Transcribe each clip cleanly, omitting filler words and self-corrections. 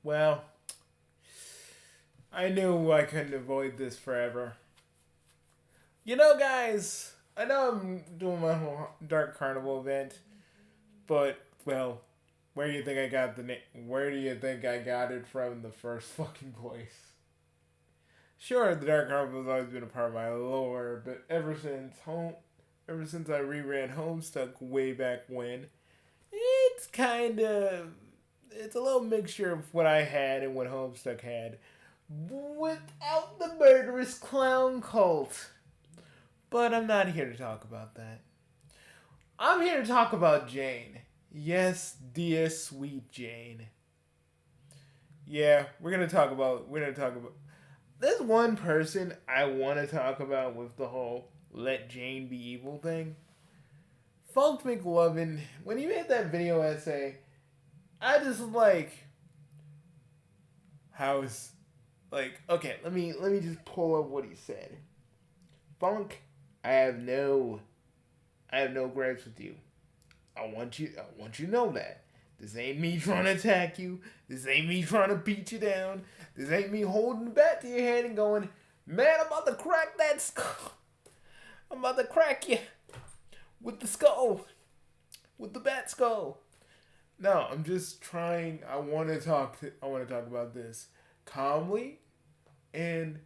Well, I knew I couldn't avoid this forever. You know, guys, I know I'm doing my whole Dark Carnival event, but, well, where do you think I got the name? Where do you think I got it from in the first fucking place? Sure, the Dark Carnival has always been a part of my lore, but ever since I reran Homestuck way back when, it's kind of, it's a little mixture of what I had and what Homestuck had, without the murderous clown cult. But I'm not here to talk about that. I'm here to talk about Jane. Yes, dear sweet Jane. Yeah, we're gonna talk about there's one person I wanna talk about with the whole let Jane be evil thing. Funk McLovin, when he made that video essay, I just like how's like okay, let me just pull up what he said. Funk, I have no I have no gripes with you. I want you to know that. This ain't me trying to attack you. This ain't me trying to beat you down. This ain't me holding the bat to your head and going, man, I'm about to crack that skull. I'm about to crack you with the skull. With the bat skull. No, I'm just trying I want to talk about this calmly and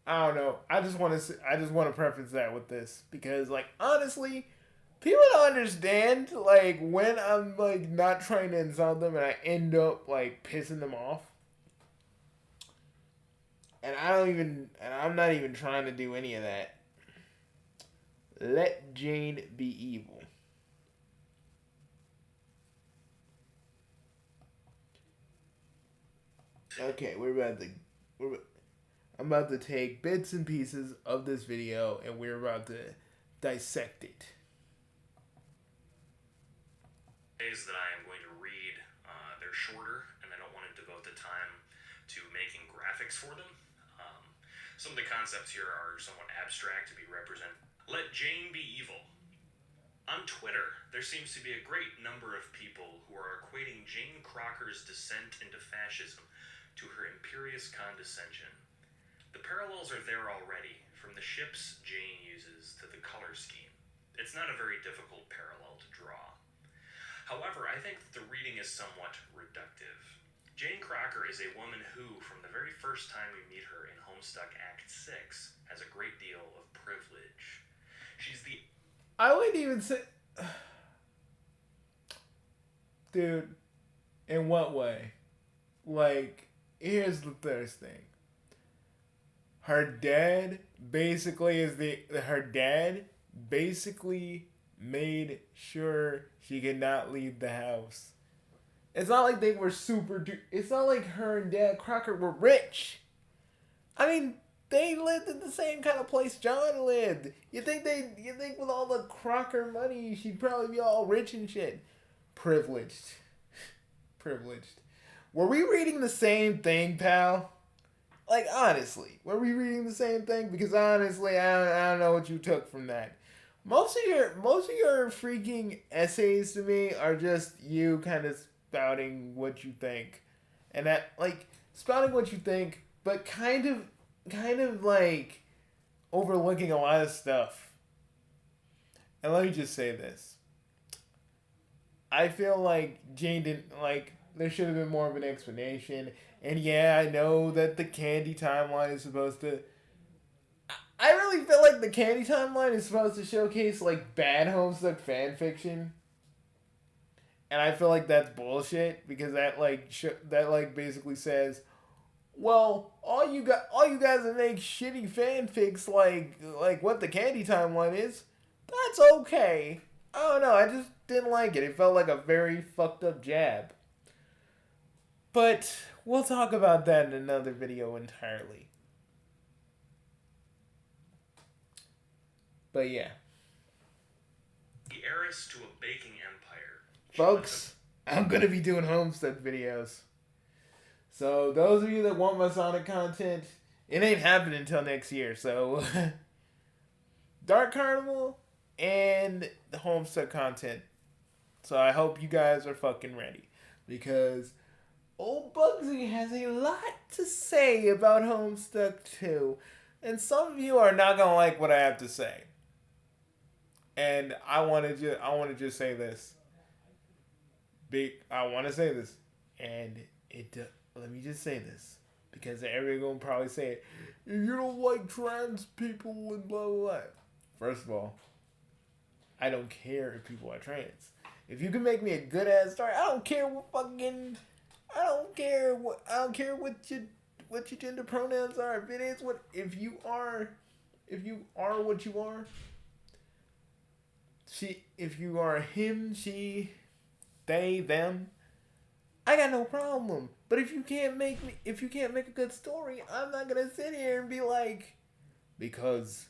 I don't know. I just want to preface that with this because like honestly, people don't understand like when I'm like not trying to insult them and I end up like pissing them off. And I'm not even trying to do any of that. Let Jane be evil. Okay, we're I'm about to take bits and pieces of this video and we're about to dissect it. Days that I am going to read, they're shorter, and I don't want to devote the time to making graphics for them. Um, some of the concepts here are somewhat abstract to be represented. Let Jane be evil. On Twitter, there seems to be a great number of people who are equating Jane Crocker's descent into fascism to her imperious condescension. The parallels are there already, from the ships Jane uses to the color scheme. It's not a very difficult parallel to draw. However, I think that the reading is somewhat reductive. Jane Crocker is a woman who, from the very first time we meet her in Homestuck Act 6, has a great deal of privilege. She's the... I wouldn't even say dude, in what way? Like, here's the first thing. Her dad basically is the her dad basically made sure she could not leave the house. It's not like they were it's not like her and Dad Crocker were rich. I mean, they lived in the same kind of place John lived. You think with all the Crocker money she'd probably be all rich and shit. Privileged. Privileged. Were we reading the same thing, pal? Like honestly, were we reading the same thing? Because honestly, I don't know what you took from that. Most of your freaking essays to me are just you kind of spouting what you think, and that like spouting what you think, but kind of like overlooking a lot of stuff. And let me just say this: I feel like Jane didn't like. There should have been more of an explanation. And yeah, I know that the candy timeline is supposed to. I really feel like the candy timeline is supposed to showcase like bad Homestuck fan fiction, and I feel like that's bullshit because that like basically says, well, all you guys that make shitty fanfics like what the candy timeline is, that's okay. I don't know. I just didn't like it. It felt like a very fucked up jab. But we'll talk about that in another video entirely. But yeah. The heiress to a baking empire. Folks, I'm going to be doing Homestuck videos. So those of you that want Masonic content, it ain't happening until next year. So Dark Carnival and the Homestuck content. So I hope you guys are fucking ready. Because Old Bugsy has a lot to say about Homestuck 2, and some of you are not gonna like what I have to say. And I want to just say this. I want to say this, and let me just say this because everyone gonna probably say it. You don't like trans people and blah blah blah. First of all, I don't care if people are trans. If you can make me a good ass story, I don't care what fucking. I don't care what your gender pronouns are. If it is what if you are what you are. If you are him, she, they, them, I got no problem. But if you can't make a good story, I'm not gonna sit here and be like, because,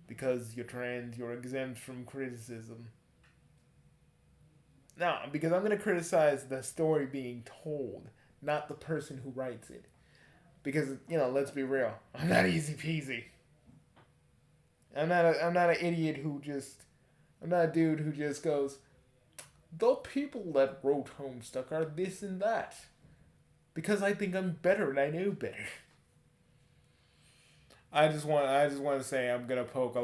because you're trans, you're exempt from criticism. No, because I'm gonna criticize the story being told, not the person who writes it. Because let's be real, I'm not easy peasy. I'm not an idiot who just. I'm not a dude who just goes, the people that wrote Homestuck are this and that. Because I think I'm better and I know better. I just want to say I'm gonna probably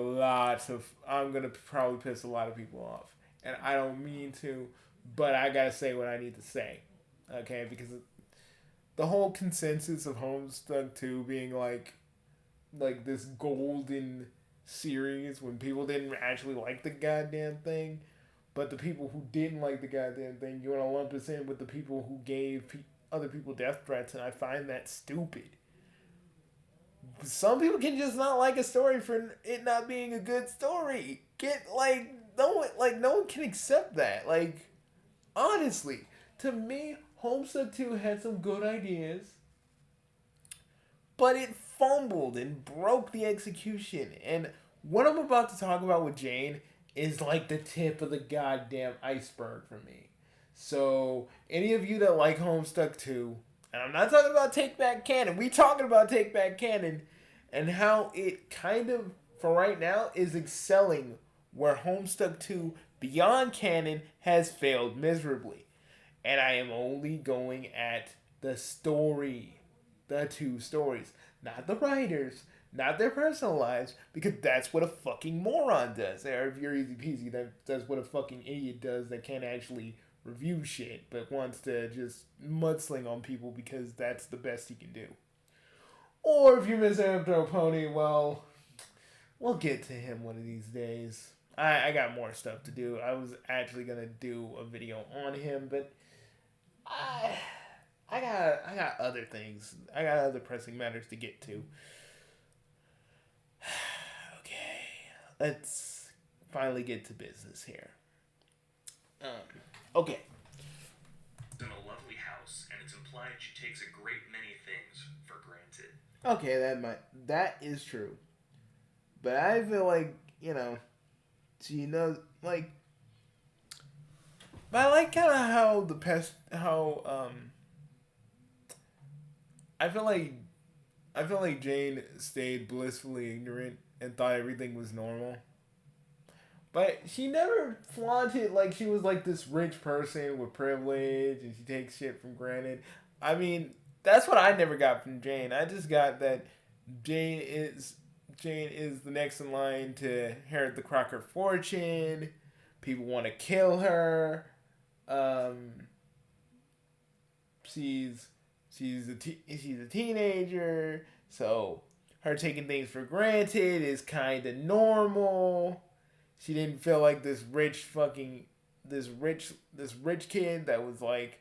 piss a lot of people off. And I don't mean to, but I gotta say what I need to say. Okay, because the whole consensus of Homestuck 2 being like this golden series when people didn't actually like the goddamn thing, but the people who didn't like the goddamn thing, you want to lump us in with the people who gave other people death threats, and I find that stupid. Some people can just not like a story for it not being a good story. No one can accept that. Like, honestly, to me, Homestuck 2 had some good ideas, but it fumbled and broke the execution. And what I'm about to talk about with Jane is like the tip of the goddamn iceberg for me. So, any of you that like Homestuck 2, and I'm not talking about Take Back Canon, we talking about Take Back Canon and how it kind of, for right now, is excelling where Homestuck 2 Beyond Canon has failed miserably. And I am only going at the story. The two stories. Not the writers. Not their personal lives. Because that's what a fucking moron does. Or if you're easy peasy, that's what a fucking idiot does that can't actually review shit. But wants to just mudsling on people because that's the best he can do. Or if you're Misanthrope Pony, well, we'll get to him one of these days. I got more stuff to do. I was actually going to do a video on him, but I got other things. I got other pressing matters to get to. Okay, let's finally get to business here. Okay. In a lovely house, and it's implied she takes a great many things for granted. Okay, that is true, but I feel like she knows like. But I like kind of how I feel like Jane stayed blissfully ignorant and thought everything was normal. But she never flaunted like she was like this rich person with privilege and she takes shit for granted. I mean, that's what I never got from Jane. I just got that Jane is Jane is the next in line to inherit the Crocker fortune. People want to kill her. Um, she's a teenager, so her taking things for granted is kind of normal. She didn't feel like this rich kid that was like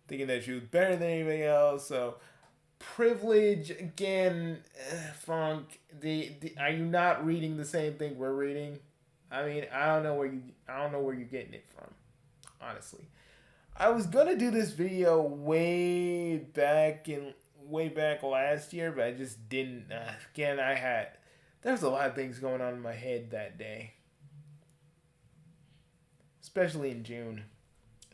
thinking that she was better than anybody else. So privilege again, Funk. Are you not reading the same thing we're reading? I mean, I don't know where you're getting it from, honestly. I was gonna do this video way back last year, but I just didn't. Again, there's a lot of things going on in my head that day, especially in June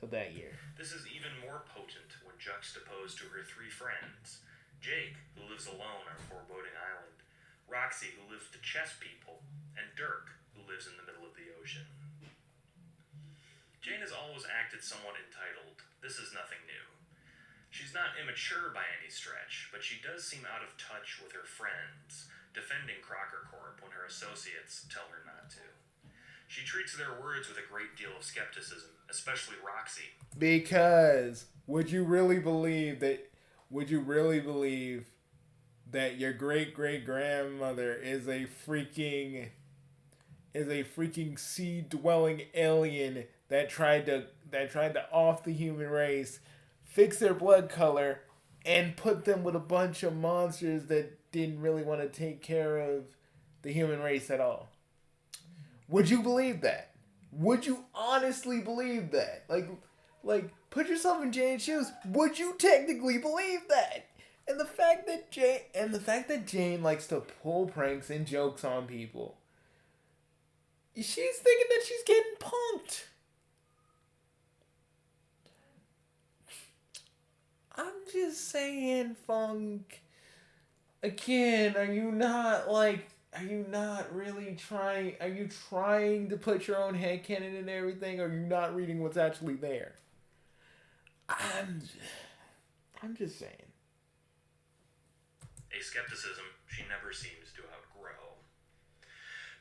of that year. This is even more potent when juxtaposed to her three friends: Jake, who lives alone on Foreboding Island; Roxy, who lives with the chess people; and Dirk, who lives in the middle of the ocean. Jane has always acted somewhat entitled. This is nothing new. She's not immature by any stretch, but she does seem out of touch with her friends, defending Crocker Corp when her associates tell her not to. She treats their words with a great deal of skepticism, especially Roxy. Because would you really believe that your great great grandmother is a freaking sea dwelling alien that tried to off the human race, fix their blood color, and put them with a bunch of monsters that didn't really want to take care of the human race at all? Would you believe that? Would you honestly believe that? Put yourself in Jane's shoes. Would you technically believe that? And the fact that Jane likes to pull pranks and jokes on people, she's thinking that she's getting punked. I'm just saying, Funk. Again, are you not really trying? Are you trying to put your own headcanon in everything? Or are you not reading what's actually there? I'm, I'm just saying. A skepticism she never seems to outgrow.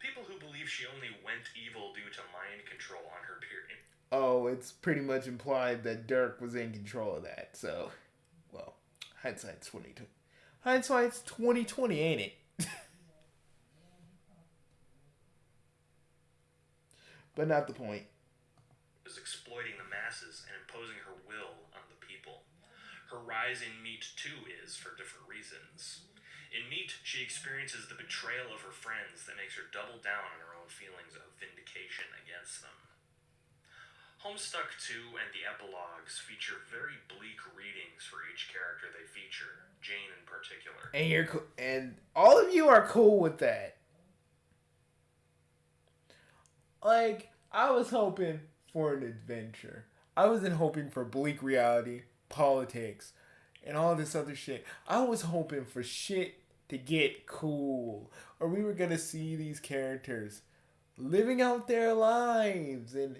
People who believe she only went evil due to mind control on her period. Oh, it's pretty much implied that Dirk was in control of that. So, well, hindsight's 2020. Hindsight's 2020, ain't it? But not the point. Was exploiting the masses and imposing her will on the people. Her rise in Meat too is for different reasons. In Meat, she experiences the betrayal of her friends that makes her double down on her own feelings of vindication against them. Homestuck 2 and the epilogues feature very bleak readings for each character they feature, Jane in particular. And all of you are cool with that. Like, I was hoping for an adventure. I wasn't hoping for bleak reality, politics, and all this other shit. I was hoping for shit to get cool. Or we were gonna see these characters living out their lives in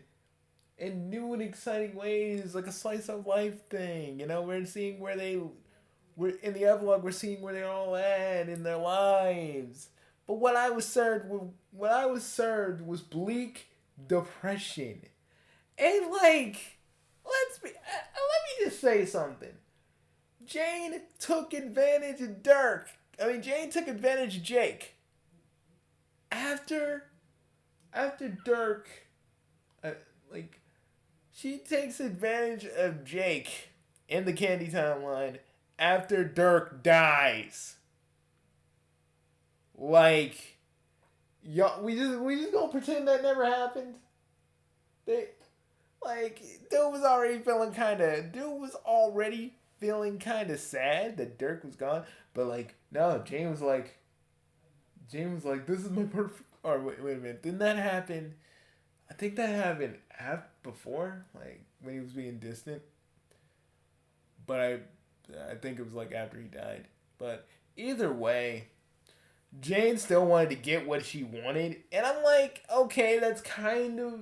new and exciting ways, like a slice of life thing. You know, we're seeing we're in the epilogue, we're seeing where they're all at in their lives. But what I was served was bleak depression. And let me just say something. Jane took advantage of Dirk. Jane took advantage of Jake. After Dirk, she takes advantage of Jake in the Candy timeline after Dirk dies. We just gonna pretend that never happened. Dude was already feeling kind of sad that Dirk was gone. But no, Jane was like, this is my perfect. Or wait a minute, didn't that happen? I think that happened before, when he was being distant. But I think it was after he died. But either way, Jane still wanted to get what she wanted, and I'm like, okay, that's kind of.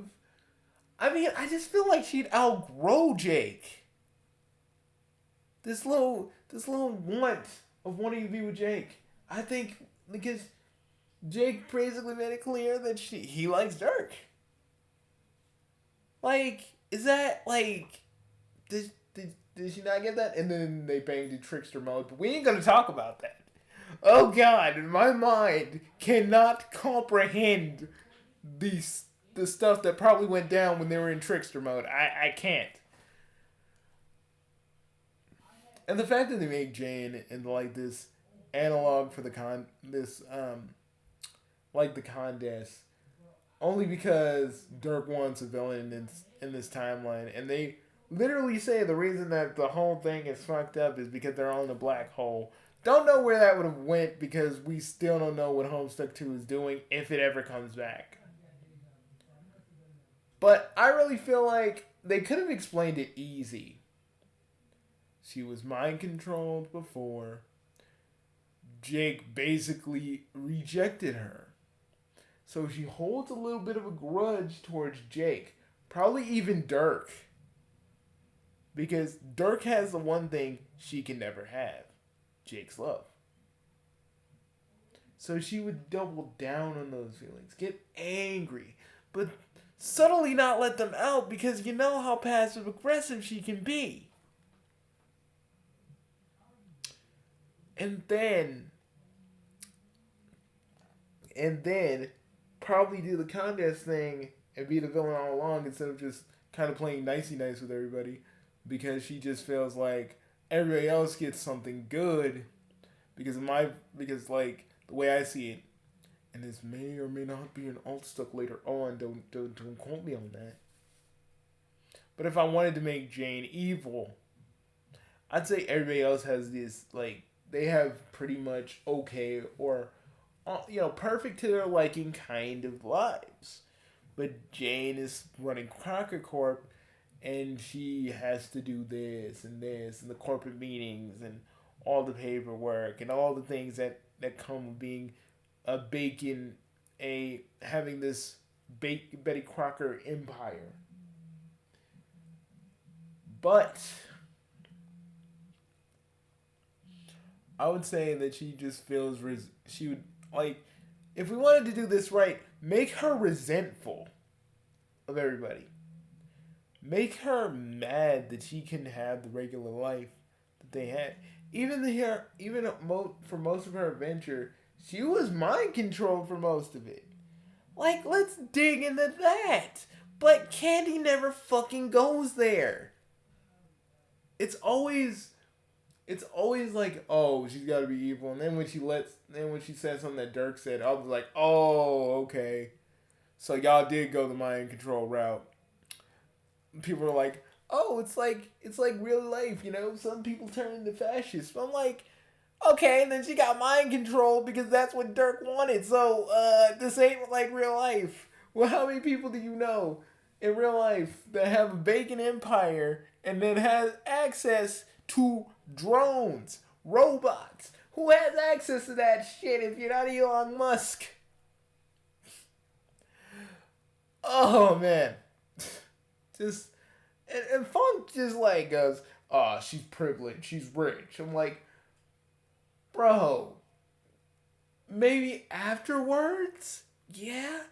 I just feel like she'd outgrow Jake. This little want of wanting to be with Jake. I think because Jake basically made it clear that he likes Dirk. Is that did she not get that? And then they banged in trickster mode, but we ain't gonna talk about that. Oh God, my mind cannot comprehend the stuff that probably went down when they were in trickster mode. I can't. And the fact that they make Jane into this analog for the the Condesce, only because Dirk wants a villain in this timeline, and they literally say the reason that the whole thing is fucked up is because they're on a black hole. Don't know where that would have went because we still don't know what Homestuck 2 is doing if it ever comes back. But I really feel like they could have explained it easy. She was mind controlled before. Jake basically rejected her. So she holds a little bit of a grudge towards Jake. Probably even Dirk. Because Dirk has the one thing she can never have, Jake's love. So she would double down on those feelings, get angry, but subtly not let them out because you know how passive aggressive she can be. And then, and then, probably do the contest thing and be the villain all along instead of just kind of playing nicey nice with everybody because she just feels like everybody else gets something good because like the way I see it, and this may or may not be an Homestuck later on. Don't quote me on that. But if I wanted to make Jane evil, I'd say everybody else has this like they have pretty much okay or perfect to their liking kind of lives. But Jane is running Crocker Corp, and she has to do this and the corporate meetings and all the paperwork and all the things that come with being a bacon a having this Betty Crocker empire. But I would say that she just feels she would like if we wanted to do this right, make her resentful of everybody. Make her mad that she can have the regular life that they had. For most of her adventure, she was mind controlled for most of it. Like, let's dig into that. But Candy never fucking goes there. It's always like, oh, she's got to be evil, and then when she says something that Dirk said, I was like, oh, okay, so y'all did go the mind control route. People are like, oh, it's like real life, Some people turn into fascists. I'm like, okay, and then she got mind control because that's what Dirk wanted. So this ain't like real life. Well, how many people do you know in real life that have a bacon empire and then has access to drones, robots? Who has access to that shit if you're not Elon Musk? Oh man, just and Funk just like goes, oh, she's privileged, she's rich. I'm like, bro, maybe afterwards, yeah,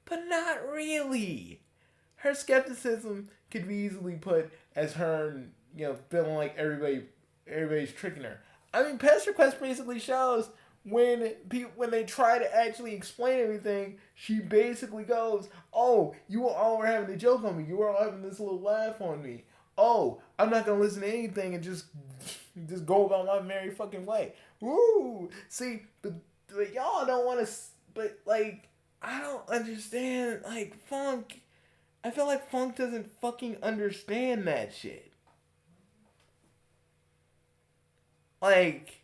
but not really. Her skepticism could be easily put as her, feeling like everybody's tricking her. I mean, Pest Request basically shows when they try to actually explain everything, she basically goes, "Oh, you all were having a joke on me. You were all having this little laugh on me. Oh, I'm not gonna listen to anything and just go about my merry fucking way." Woo! See, but y'all don't want to. But like, I don't understand. Like Funk, I feel like Funk doesn't fucking understand that shit. Like.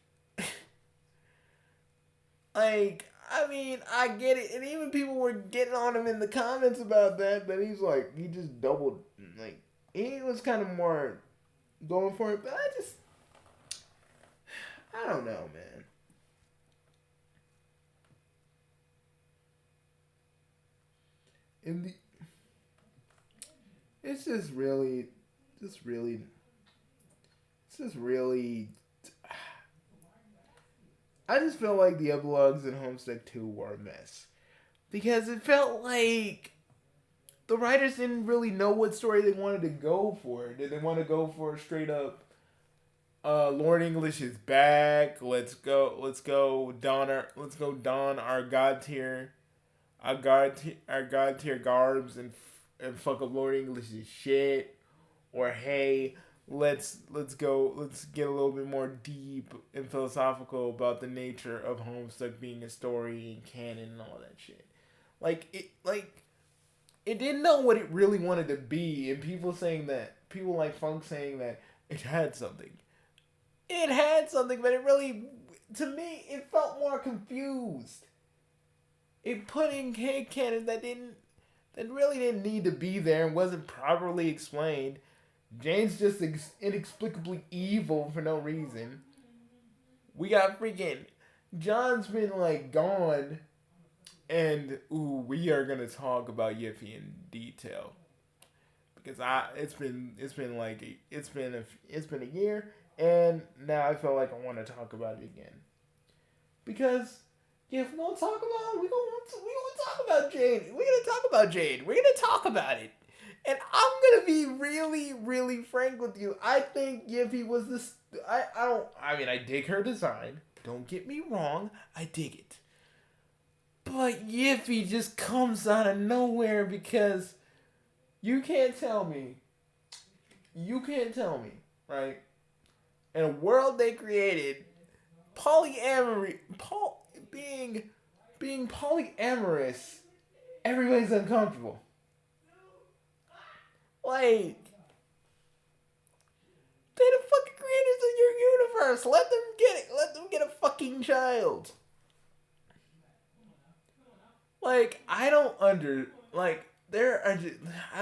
Like, I mean, I get it. And even people were getting on him in the comments about that. But he's like, he just doubled. Like, he was kind of more going for it. But I don't know, man. In the, it's just really. I just felt like the epilogues in Homestuck 2 were a mess. Because it felt like the writers didn't really know what story they wanted to go for. Did they want to go for straight up Lord English is back. Let's go don our god tier our god tier garbs and fuck up Lord English's shit. Or hey, let's get a little bit more deep and philosophical about the nature of Homestuck being a story and canon and all that shit. It didn't know what it really wanted to be, and people like Funk saying that it had something. It had something, but it really, to me, it felt more confused. It put in head canon that really didn't need to be there and wasn't properly explained. Jane's just inexplicably evil for no reason. We got freaking John's been like gone, and we are gonna talk about Yiffy in detail because it's been a year, and now I feel like I want to talk about it again because if we don't talk about it, we gonna talk about Jade. We're gonna talk about Jade. We're gonna talk about it. And I'm gonna be really, really frank with you. I think Yiffy was this. I don't. I mean, I dig her design. Don't get me wrong. I dig it. But Yiffy just comes out of nowhere because you can't tell me. You can't tell me, right? In a world they created, polyamory, being polyamorous, everybody's uncomfortable. Like, they're the fucking creators of your universe. Let them get it. Let them get a fucking child. Like, I don't I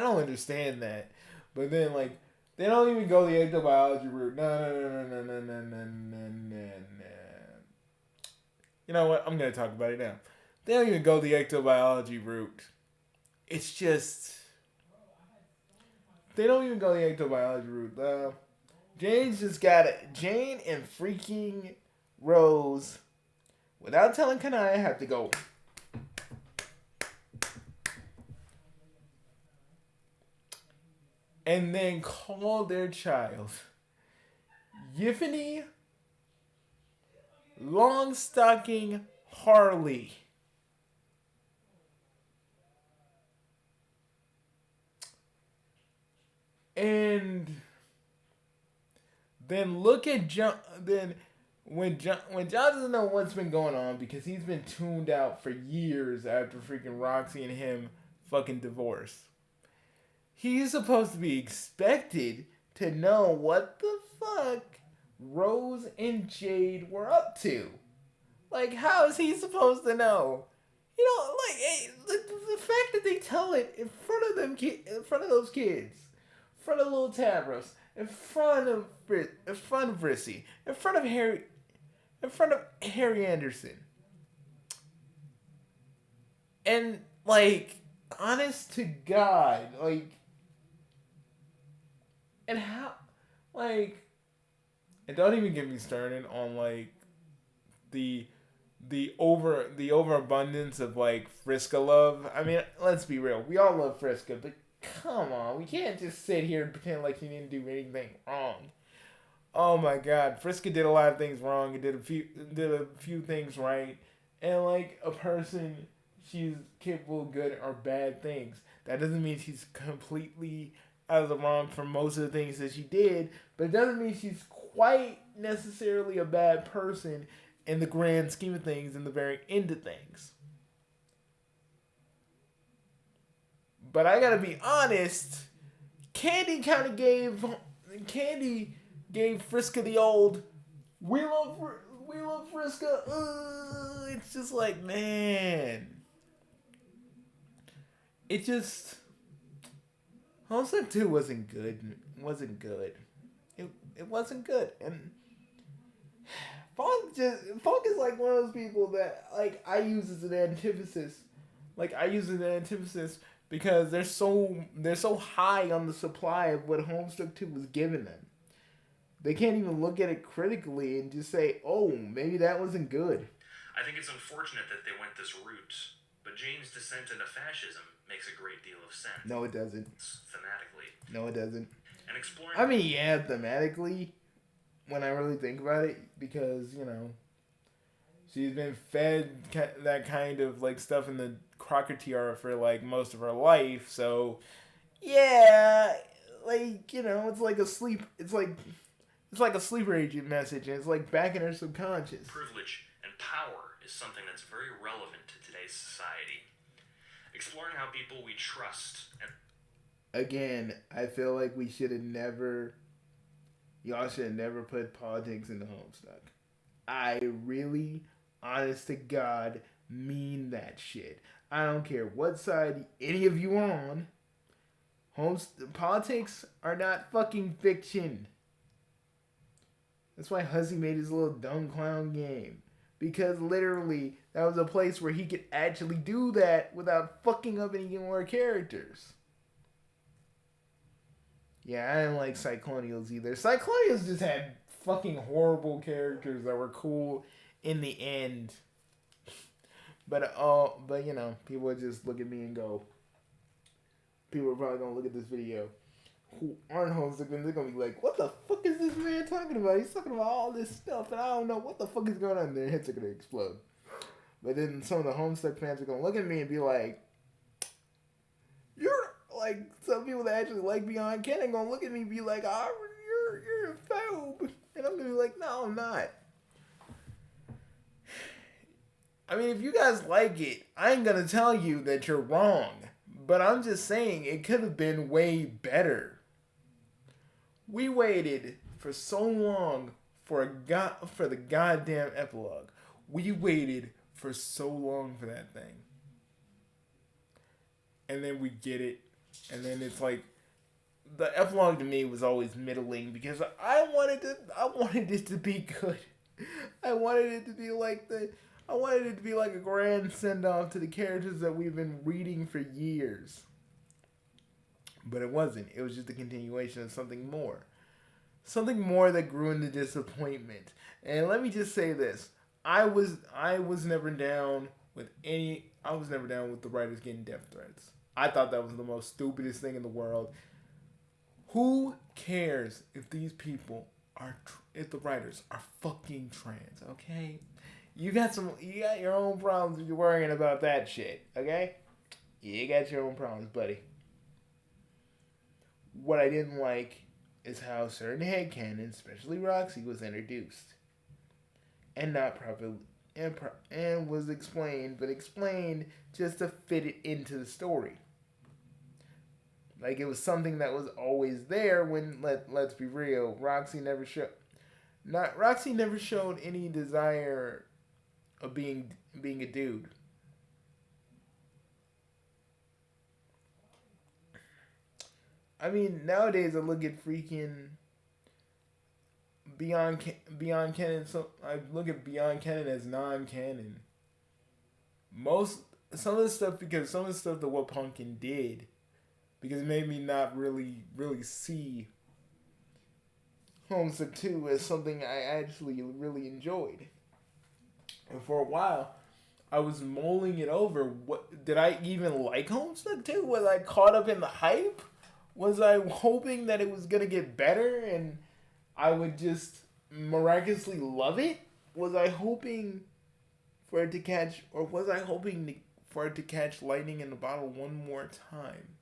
don't understand that. But then, like, they don't even go the ectobiology route. No. You know what? I'm gonna talk about it now. They don't even go the ectobiology route. It's just they don't even go the ectobiology route. Jane's just got it. Jane and freaking Rose, without telling Kanaya, have to go. And then call their child Yiffany Longstocking Harley. And then look at John. Then when John doesn't know what's been going on because he's been tuned out for years after freaking Roxy and him fucking divorced. He's supposed to be expected to know what the fuck Rose and Jade were up to. Like, how is he supposed to know? You know, like the fact that they tell it in front of them, in front of those kids, in front of little Tavros, in front of Rissy, in front of Harry Anderson, and like, honest to God, like, and how, like, and don't even get me started on like the overabundance of like Friska love. I mean, let's be real. We all love Friska, but come on, we can't just sit here and pretend like she didn't do anything wrong. Oh my God, Friska did a lot of things wrong and did a few things right. And like a person, she's capable of good or bad things. That doesn't mean she's completely out of the wrong for most of the things that she did, but it doesn't mean she's quite necessarily a bad person in the grand scheme of things, in the very end of things. But I gotta be honest, Candy gave Friska the old we love Friska. It's just like, man, it just Homestuck 2 wasn't good. It wasn't good, and Funk is like one of those people that like I use as an antithesis. Because they're so high on the supply of what Homestuck 2 was giving them. They can't even look at it critically and just say, "Oh, maybe that wasn't good." I think it's unfortunate that they went this route, but Jane's descent into fascism makes a great deal of sense. No, it doesn't. Thematically. No, it doesn't. And exploring. I mean, yeah, thematically, when I really think about it, because she's been fed that kind of like stuff in the Crocketeer for like most of her life, so yeah, like it's like a sleeper agent message, and it's like back in her subconscious. Privilege and power is something that's very relevant to today's society. Exploring how people we trust and again, I feel like y'all should have never put politics into Homestuck. I really, honest to God, mean that shit. I don't care what side any of you are on. Politics are not fucking fiction. That's why Huzzy made his little dumb clown game. Because literally, that was a place where he could actually do that without fucking up any more characters. Yeah, I didn't like Cyclonials either. Cyclonials just had fucking horrible characters that were cool in the end. But you know, people would just look at me and go. People are probably gonna look at this video who aren't Homestuck and they're gonna be like, "What the fuck is this man talking about? He's talking about all this stuff, and I don't know what the fuck is going on." Their heads are gonna explode. But then some of the Homestuck fans are gonna look at me and be like, "You're like," some people that actually like Beyond Canon gonna look at me and be like, "Ah, you're a phobe," and I'm gonna be like, "No, I'm not." I mean, if you guys like it, I ain't gonna tell you that you're wrong, but I'm just saying it could have been way better. We waited for so long for the goddamn epilogue. We waited for so long for that thing. And then we get it. And then it's like the epilogue to me was always middling because I wanted it to be good. I wanted it to be like a grand send off to the characters that we've been reading for years. But it wasn't. It was just a continuation of something more. Something more that grew into disappointment. And let me just say this. I was never down with the writers getting death threats. I thought that was the most stupidest thing in the world. Who cares if if the writers are fucking trans, okay? You got your own problems if you're worrying about that shit, okay? You got your own problems, buddy. What I didn't like is how certain headcanon, especially Roxy, was introduced. And not properly and was explained just to fit it into the story. Like it was something that was always there when let's be real, Roxy never showed any desire of being a dude. I mean, nowadays I look at freaking Beyond Canon. So I look at Beyond Canon as non-canon. Some of the stuff that what Pumpkin did, because it made me not really see Homestuck 2 as something I actually really enjoyed. And for a while, I was mulling it over. What did I even like Homestuck 2? Was I caught up in the hype? Was I hoping that it was gonna get better and I would just miraculously love it? Was I hoping for it to catch, or was I hoping for it to catch lightning in the bottle one more time,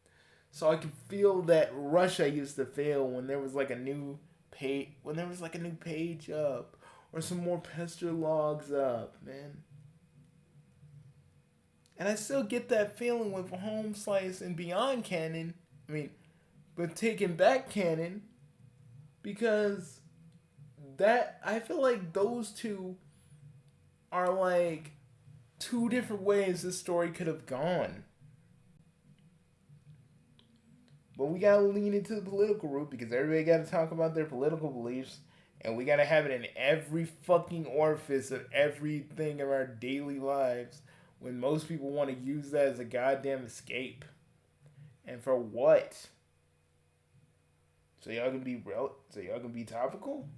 so I could feel that rush I used to feel when there was like a new page up, or some more pester logs up, man. And I still get that feeling with Home Slice and Beyond Canon. I mean, but Taking Back Canon, because that I feel like those two are like two different ways this story could have gone. But we gotta lean into the political route because everybody gotta talk about their political beliefs, and we gotta have it in every fucking orifice of everything of our daily lives when most people want to use that as a goddamn escape. And for what? So y'all can be topical?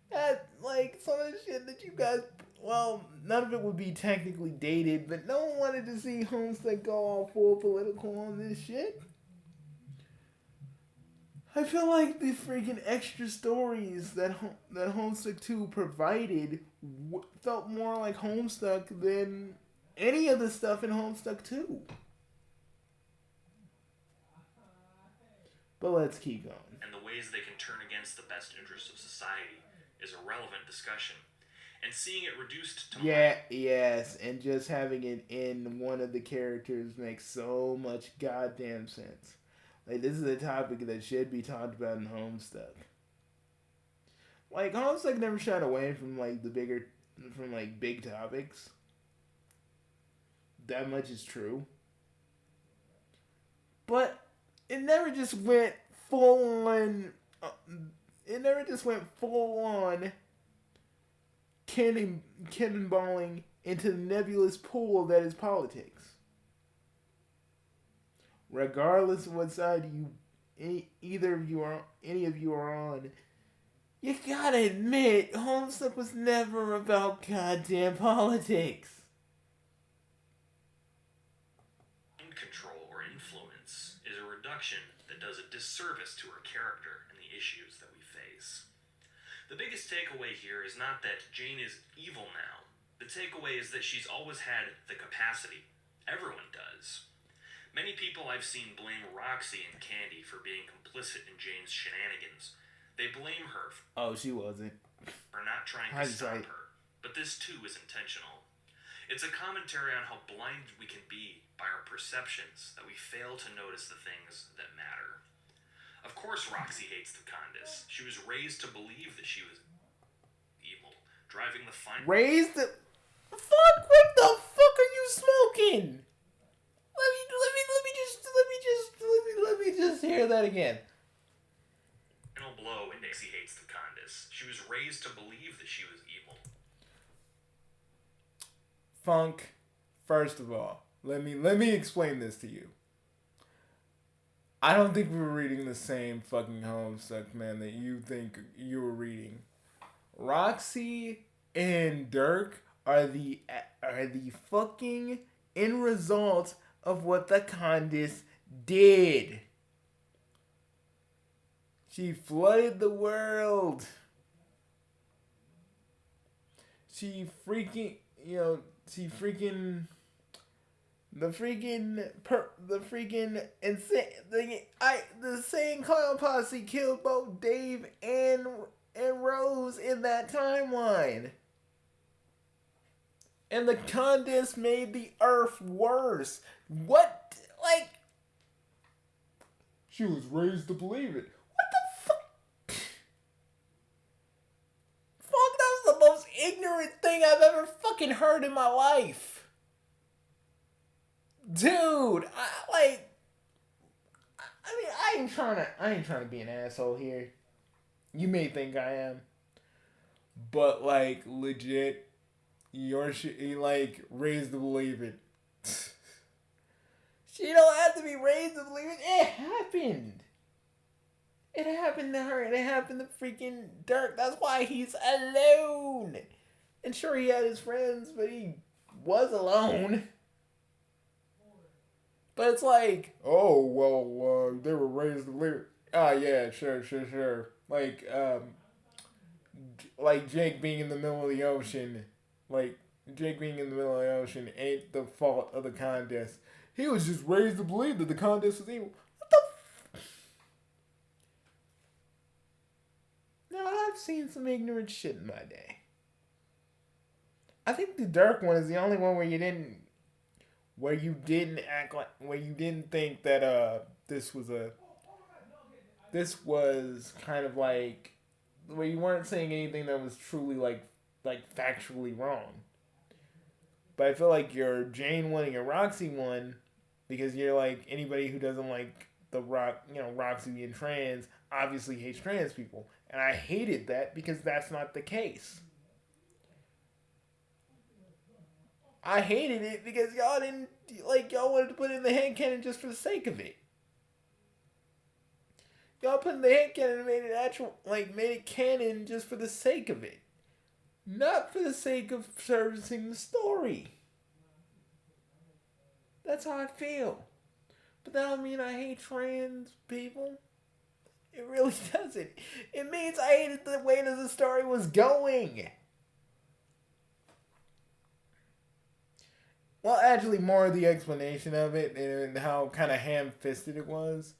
That, like, some of the shit that you guys, well, none of it would be technically dated, but no one wanted to see Homestuck go all full political on this shit. I feel like the freaking extra stories that Homestuck 2 provided felt more like Homestuck than any of the stuff in Homestuck 2. But let's keep going. And the ways they can turn against the best interests of society is a relevant discussion. And seeing it reduced to yes, and just having it in one of the characters makes so much goddamn sense. Like, this is a topic that should be talked about in Homestuck. Like, Homestuck never shied away from big topics. That much is true. But it never just went full on. Cannonballing into the nebulous pool that is politics. Regardless of what side you either of you are any of you are on, you gotta admit, Homestuck was never about goddamn politics. Control or influence is a reduction that does a disservice to her character and the issues that we face. The biggest takeaway here is not that Jane is evil now. The takeaway is that she's always had the capacity. Everyone does. Many people I've seen blame Roxy and Candy for being complicit in Jane's shenanigans. They blame her Oh, she wasn't. for not trying to stop her. But this too is intentional. It's a commentary on how blind we can be by our perceptions that we fail to notice the things that matter. Of course Roxy hates the Condis. She was raised to believe that she was evil, driving the final... Raised the... Fuck, what the fuck are you smoking? Let me just hear that again. Final blow and Dixie hates the Condis. She was raised to believe that she was evil. Funk, first of all, let me explain this to you. I don't think we were reading the same fucking Homestuck, man, that you think you were reading. Roxy and Dirk are the fucking end result of what the Condis did. She flooded the world. She freaking, the insane clown posse killed both Dave and Rose in that timeline. And the Condis made the Earth worse. What? Like, she was raised to believe it. What the fuck? Fuck, that was the most ignorant thing I've ever fucking heard in my life. Dude, I ain't trying to be an asshole here. You may think I am. But, like, legit, your shit, like, raised to believe it. She don't have to be raised to believe it. It happened. It happened to her, and it happened to freaking Dirk. That's why he's alone. And sure, he had his friends, but he was alone. But it's like, oh, well, they were raised to believe it. Ah, yeah, sure. Like Jake being in the middle of the ocean. Like, Jake being in the middle of the ocean ain't the fault of the Condis. He was just raised to believe that the Condis was evil. What the Now, I've seen some ignorant shit in my day. I think the Dirk one is the only one where you didn't think that this was kind of like, where you weren't saying anything that was truly like factually wrong. But I feel like your Jane one and your Roxy one, because you're like, anybody who doesn't like Roxy being trans obviously hates trans people. And I hated that because that's not the case. I hated it because y'all wanted to put in the headcanon just for the sake of it. Y'all put in the headcanon and made it canon just for the sake of it. Not for the sake of servicing the story. That's how I feel. But that don't mean I hate trans people. It really doesn't. It means I hated the way that the story was going. Well, actually, more of the explanation of it and how kind of ham-fisted it was.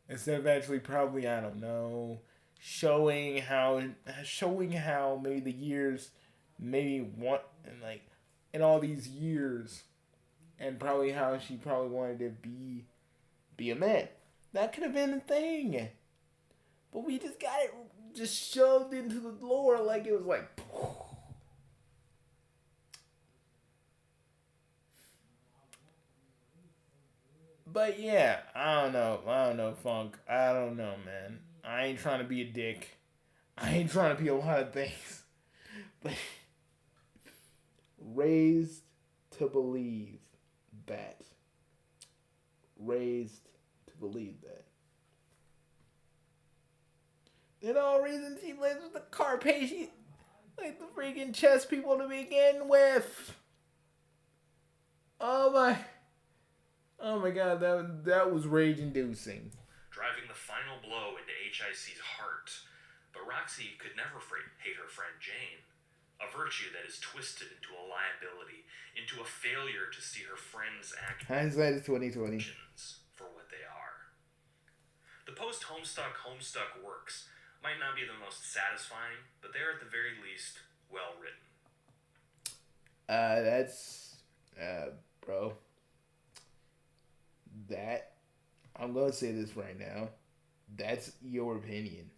Instead of actually probably, I don't know, showing how maybe the years, in all these years, and probably how she probably wanted to be a man. That could have been a thing. But we just got it just shoved into the lore like it was like... But yeah, I don't know, Funk. I don't know, man. I ain't trying to be a dick. I ain't trying to be a lot of things. But raised to believe that. Raised to believe that. And all reason she lives with the Carpathian, like the freaking chess people to begin with. Oh my, oh my god, that was rage inducing. Driving the final blow into HIC's heart. But Roxy could never hate her friend Jane, a virtue that is twisted into a liability, into a failure to see her friend's Hindsight is 2020. actions for what they are. The post Homestuck works might not be the most satisfying, but they are at the very least well written. That's, bro. That I'm gonna say this right now. That's your opinion.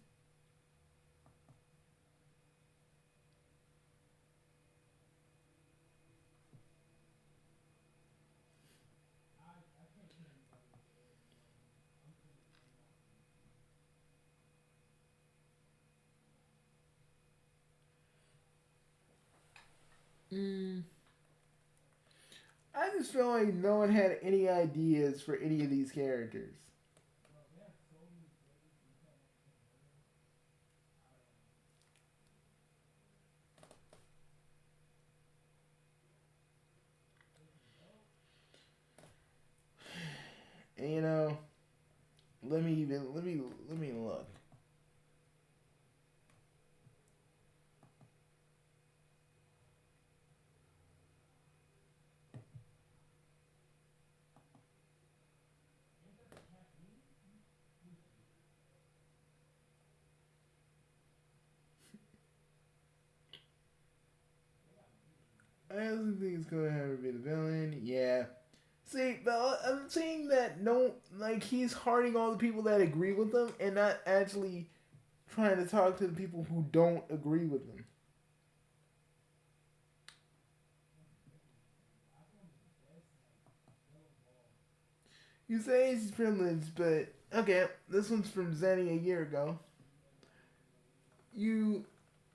Mm. I just feel like no one had any ideas for any of these characters. And you know, let me look. I don't think it's gonna have to be the villain. Yeah. See, but I'm saying that no, like he's hurting all the people that agree with him, and not actually trying to talk to the people who don't agree with him. You say he's privileged, but okay, this one's from Zenny a year ago. You,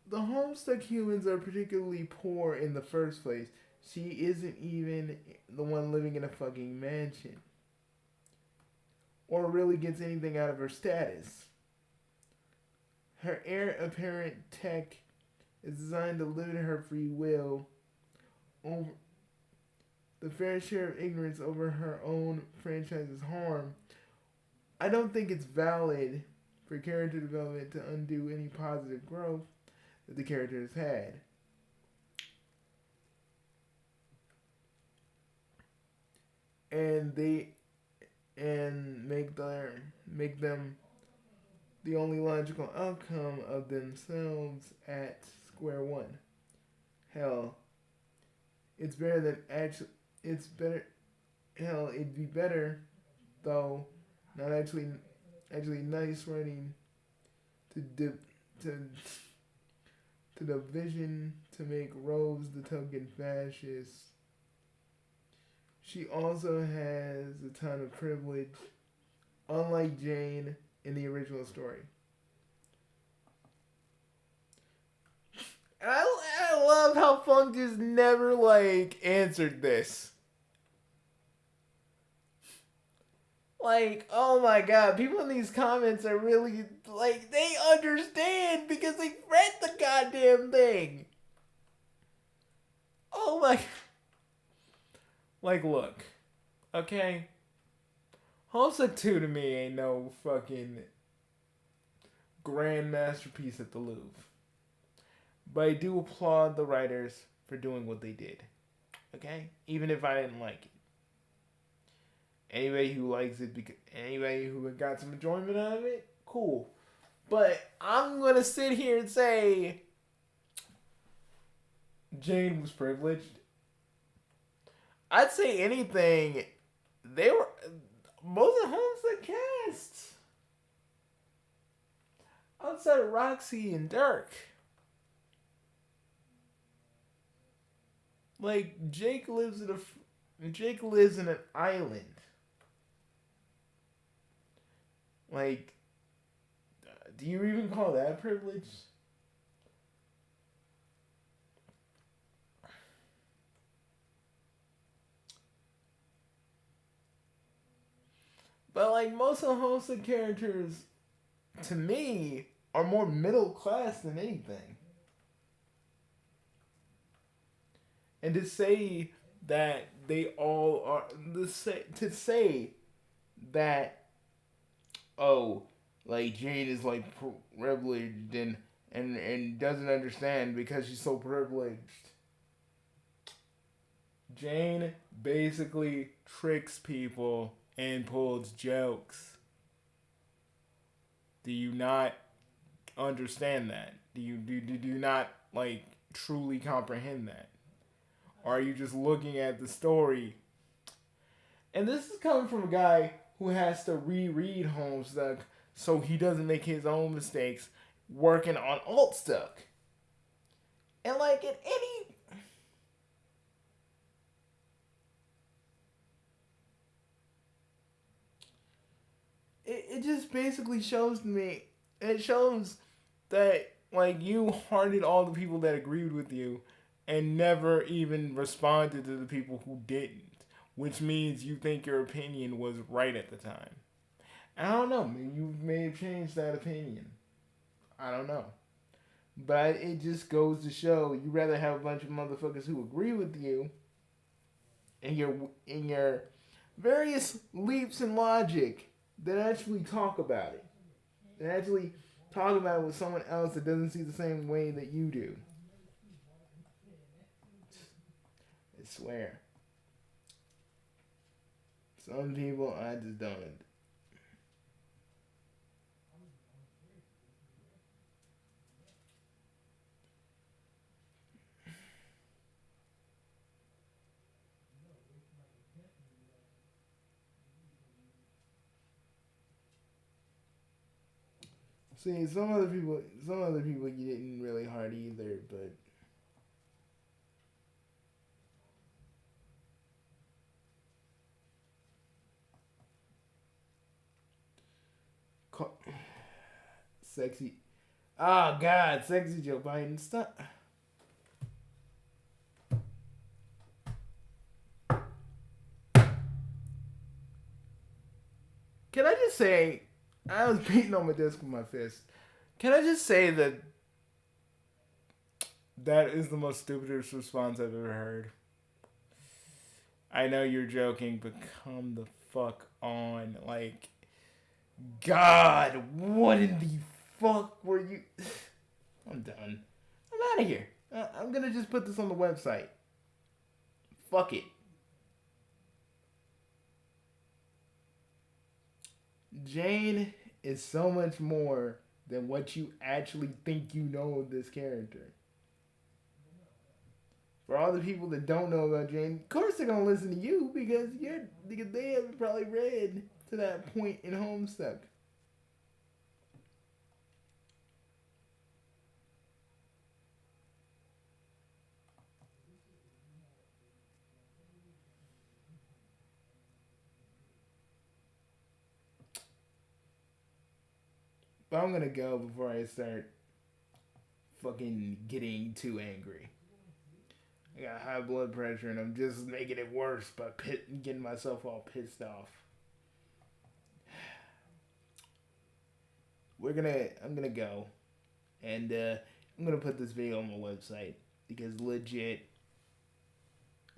the Homestuck humans are particularly poor in the first place. She isn't even the one living in a fucking mansion, or really gets anything out of her status. Her heir apparent tech is designed to limit her free will over the fair share of ignorance over her own franchise's harm. I don't think it's valid for character development to undo any positive growth that the character has had. And they and make them the only logical outcome of themselves at square one. Hell, it's better than actually. It's better. Hell, it'd be better though. Not actually nice writing to dip to the vision to make Rose the token fascist. She also has a ton of privilege, unlike Jane in the original story. And I love how Funk just never like answered this. Like, oh my god, people in these comments are really like they understand because they read the goddamn thing. Oh my, like look, okay. Homestuck 2 to me ain't no fucking grand masterpiece at the Louvre. But I do applaud the writers for doing what they did. Okay? Even if I didn't like it. Anybody who likes it, anybody who got some enjoyment out of it, cool. But I'm gonna sit here and say Jane was privileged. I'd say anything. They were most of the Homestuck cast outside of Roxy and Dirk. Like Jake lives in an island. Like, do you even call that privilege? But like most of the Homestuck characters, to me, are more middle class than anything. And to say that they all are to say that, oh, like Jane is like privileged and doesn't understand because she's so privileged. Jane basically tricks people and pulls jokes. Do you not understand that? Do you not like truly comprehend that? Or are you just looking at the story? And this is coming from a guy who has to reread Homestuck so he doesn't make his own mistakes working on Altstuck. And like in any it just basically shows me it shows that like you hearted all the people that agreed with you and never even responded to the people who didn't, which means you think your opinion was right at the time. I don't know, you may have changed that opinion. I don't know. But it just goes to show you rather have a bunch of motherfuckers who agree with you in your various leaps in logic that actually talk about it. That actually talk about it with someone else that doesn't see the same way that you do. I swear. Some people I just don't. See, some other people you didn't really hard either, but sexy. Oh God, sexy Joe Biden. Stop. Can I just say, I was beating on my desk with my fist. Can I just say that that is the most stupidest response I've ever heard? I know you're joking, but come the fuck on. Like, God, what in the fuck were you? I'm done. I'm out of here. I'm gonna just put this on the website. Fuck it. Jane is so much more than what you actually think you know of this character. For all the people that don't know about Jane, of course they're gonna listen to you because they haven't probably read to that point in Homestuck. But I'm gonna go before I start fucking getting too angry. I got high blood pressure and I'm just making it worse by getting myself all pissed off. I'm gonna go, and I'm gonna put this video on my website because legit,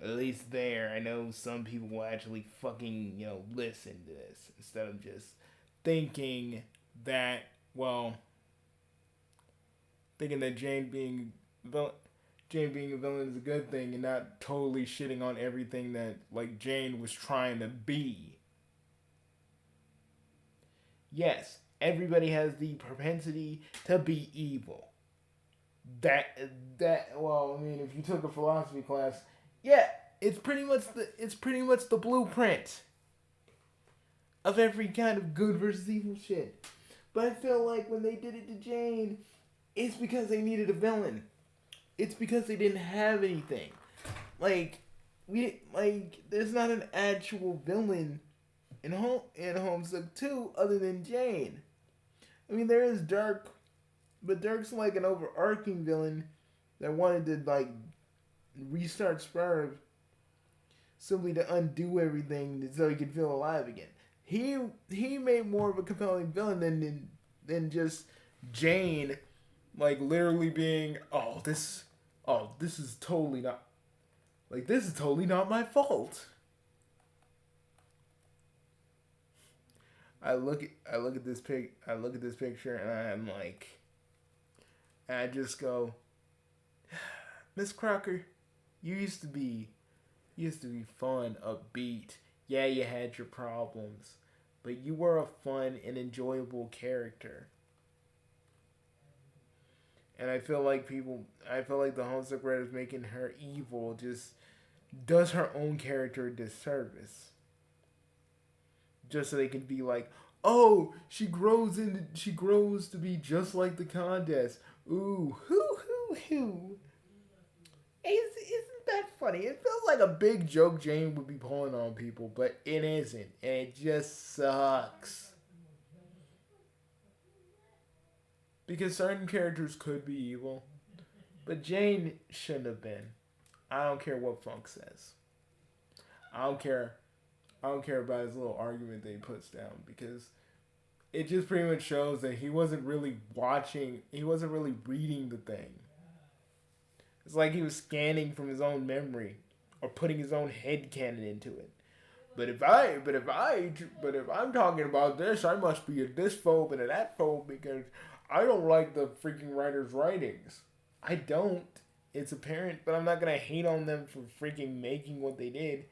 at least there, I know some people will actually fucking listen to this instead of just thinking that well, thinking that Jane being a villain is a good thing and not totally shitting on everything that like Jane was trying to be. Yes, everybody has the propensity to be evil. That well, I mean, if you took a philosophy class, yeah, it's pretty much the blueprint of every kind of good versus evil shit. But I feel like when they did it to Jane, it's because they needed a villain. It's because they didn't have anything. Like there's not an actual villain in Homestuck 2 other than Jane. I mean, there is Dirk, but Dirk's like an overarching villain that wanted to like restart Spurs simply to undo everything so he could feel alive again. He made more of a compelling villain than just Jane, like literally being, this is totally not, like this is totally not my fault. I look at this picture and I'm like, and I just go, Miss Crocker, you used to be fun, upbeat. Yeah, you had your problems, but you were a fun and enjoyable character. And I feel like the Homestuck writers making her evil just does her own character a disservice. Just so they can be like, oh, she grows to be just like the Condesce. Ooh, hoo hoo hoo. Isn't that funny? It feels like a big joke Jane would be pulling on people, but it isn't. And it just sucks. Because certain characters could be evil, but Jane shouldn't have been. I don't care what Funk says. I don't care. I don't care about his little argument that he puts down because it just pretty much shows that he wasn't really watching. He wasn't really reading the thing. It's like he was scanning from his own memory or putting his own head canon into it. But if I'm talking about this, I must be a this phobe and a that phobe because I don't like the freaking writer's writings. I don't. It's apparent, but I'm not gonna hate on them for freaking making what they did.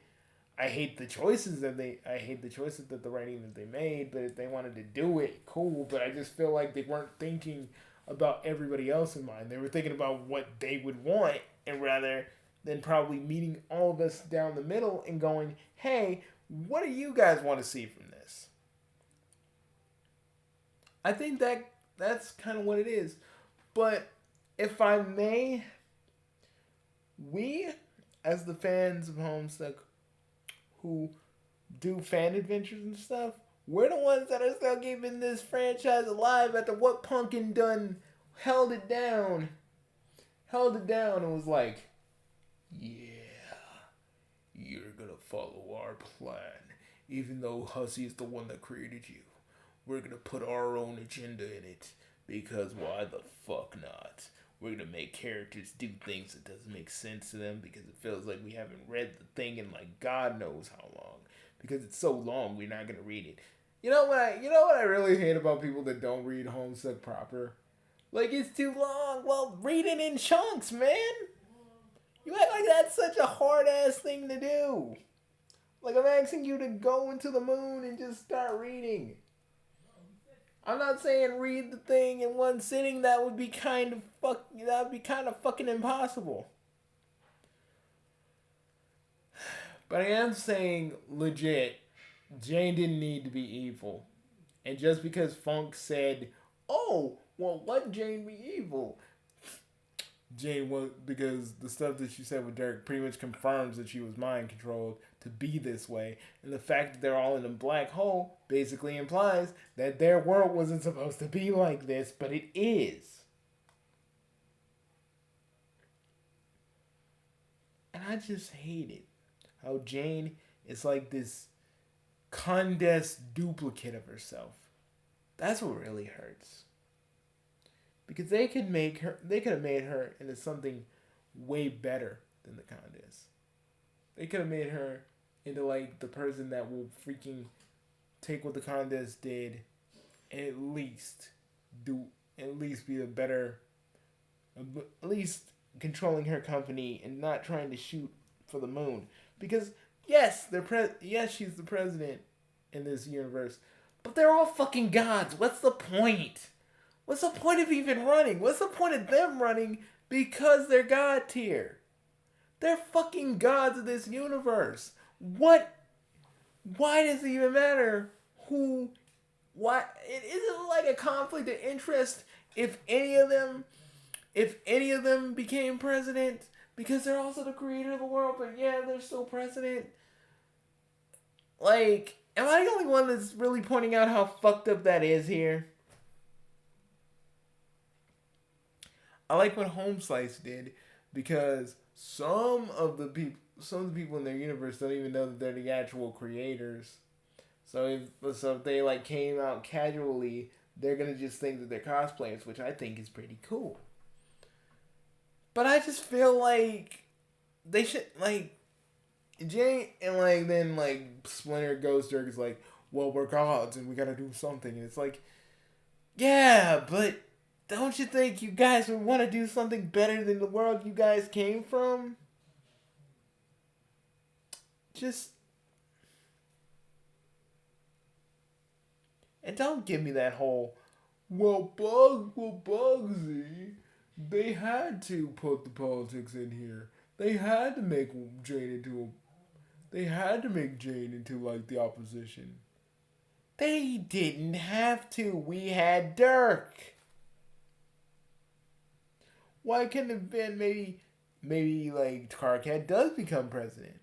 I hate the choices that the writing that they made, but if they wanted to do it, cool. But I just feel like they weren't thinking about everybody else in mind. They were thinking about what they would want, and rather than probably meeting all of us down the middle and going, hey, what do you guys want to see from this? I think that's kind of what it is. But if I may, we as the fans of Homestuck who do fan adventures and stuff, we're the ones that are still keeping this franchise alive after what Punkin done held it down. Held it down and was like, yeah, you're gonna follow our plan. Even though Hussey is the one that created you. We're gonna put our own agenda in it. Because why the fuck not? We're gonna make characters do things that doesn't make sense to them because it feels like we haven't read the thing in like God knows how long. Because it's so long, we're not gonna read it. You know what I really hate about people that don't read Homestuck proper? Like it's too long. Well, read it in chunks, man. You act like that's such a hard ass thing to do. Like I'm asking you to go into the moon and just start reading. I'm not saying read the thing in one sitting. That would be kind of fucking impossible. But I am saying legit, Jane didn't need to be evil. And just because Funk said, "Oh, well, let Jane be evil," Jane was because the stuff that she said with Derek pretty much confirms that she was mind controlled to be this way, and the fact that they're all in a black hole basically implies that their world wasn't supposed to be like this, but it is. And I just hate it. How Jane is like this condensed duplicate of herself. That's what really hurts. Because they could have made her into something way better than the Condesce. They could have made her into like the person that will freaking take what the Condesce did and do at least be a better, at least controlling her company and not trying to shoot for the moon. Because yes, she's the president in this universe, but they're all fucking gods. What's the point? What's the point of even running? What's the point of them running because they're god tier? They're fucking gods of this universe. What? Why does it even matter who? Why? It isn't like a conflict of interest if any of them became president because they're also the creator of the world. But yeah, they're still president. Like, am I the only one that's really pointing out how fucked up that is here? I like what Home Slice did because some of the people in their universe don't even know that they're the actual creators. So if they like came out casually they're gonna just think that they're cosplayers, which I think is pretty cool. But I just feel like they should like Jay and like then like Splinter Ghost Dirk is like, well, we're gods and we gotta do something, and it's like, yeah, but don't you think you guys would want to do something better than the world you guys came from? Just and don't give me that whole Bugsy. They had to put the politics in here. They had to make Jane into a. They had to make Jane into like the opposition. They didn't have to. We had Dirk. Why couldn't it have been maybe like Karkat does become president?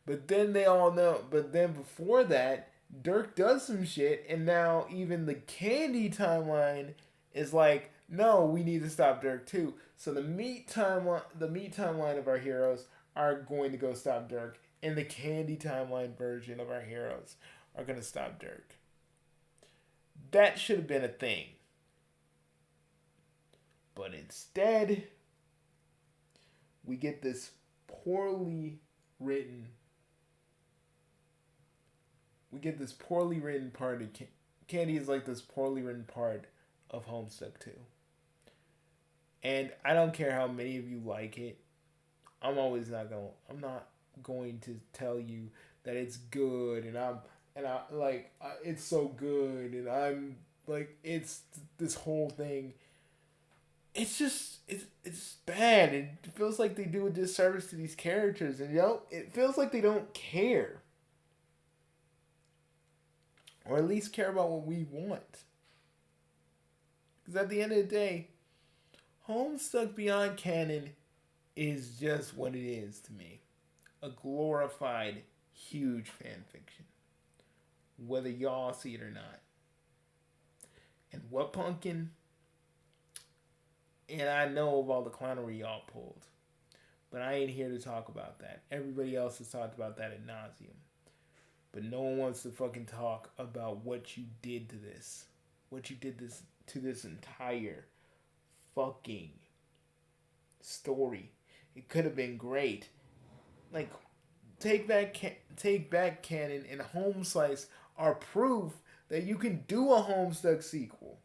But then they all know. But then before that, Dirk does some shit, and now even the Candy timeline is like, no, we need to stop Dirk too. So the meat timeline of our heroes are going to go stop Dirk, and the Candy timeline version of our heroes are going to stop Dirk. That should have been a thing. But instead, we get this poorly written. We get this poorly written part of Candy is like this poorly written part of Homestuck 2. And I don't care how many of you like it. I'm not going to tell you that it's good it's so good and I'm like it's this whole thing. It's bad. It feels like they do a disservice to these characters, and it feels like they don't care, or at least care about what we want. Because at the end of the day, Homestuck Beyond Canon is just what it is to me, a glorified, huge fan fiction, whether y'all see it or not. And what pumpkin? And I know of all the clownery y'all pulled. But I ain't here to talk about that. Everybody else has talked about that ad nauseum. But no one wants to fucking talk about what you did to this. What you did to this entire fucking story. It could have been great. Like, Take Back Canon and Home Slice are proof that you can do a Homestuck sequel.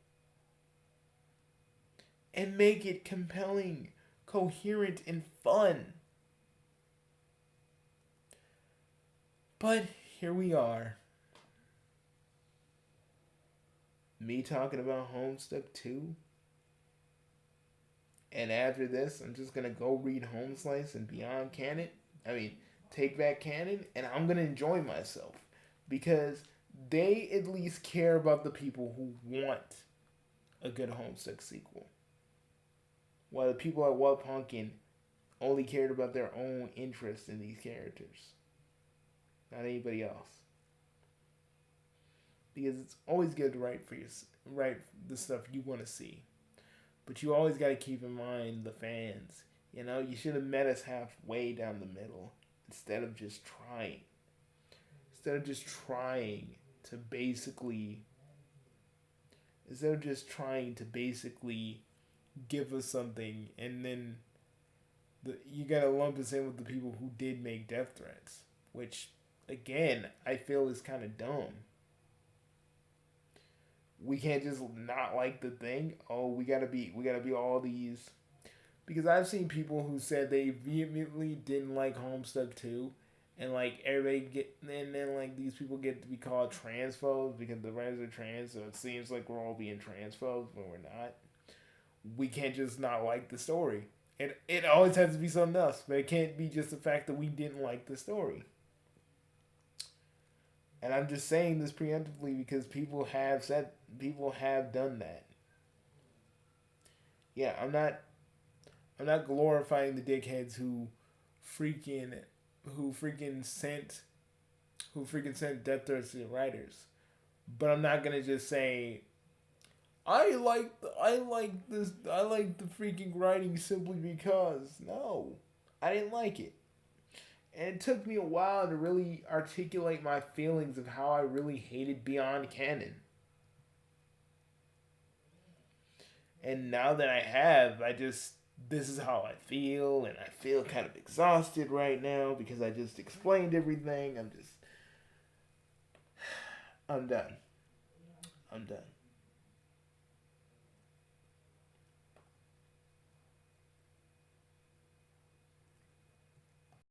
And make it compelling, coherent, and fun. But here we are. Me talking about Homestuck 2. And after this, I'm just going to go read Home Slice and Beyond Canon. Take Back Canon. And I'm going to enjoy myself. Because they at least care about the people who want a good Homestuck sequel. While the people at What Pumpkin only cared about their own interest in these characters. Not anybody else. Because it's always good to write the stuff you want to see. But you always got to keep in mind the fans. You should have met us halfway down the middle. Instead of just trying. To basically give us something, and then you gotta lump us in with the people who did make death threats, which again I feel is kind of dumb. We can't just not like the thing. Oh, we gotta be all these, because I've seen people who said they vehemently didn't like Homestuck 2, and like and then like these people get to be called transphobes because the writers are trans, so it seems like we're all being transphobes when we're not. We can't just not like the story. It always has to be something else, but it can't be just the fact that we didn't like the story. And I'm just saying this preemptively because people have done that. Yeah, I'm not glorifying the dickheads who freaking sent death threats to the writers. But I'm not gonna just say I like the freaking writing simply because. No, I didn't like it. And it took me a while to really articulate my feelings of how I really hated Beyond Canon. And now that I have, this is how I feel, and I feel kind of exhausted right now because I just explained everything. I'm done. I'm done.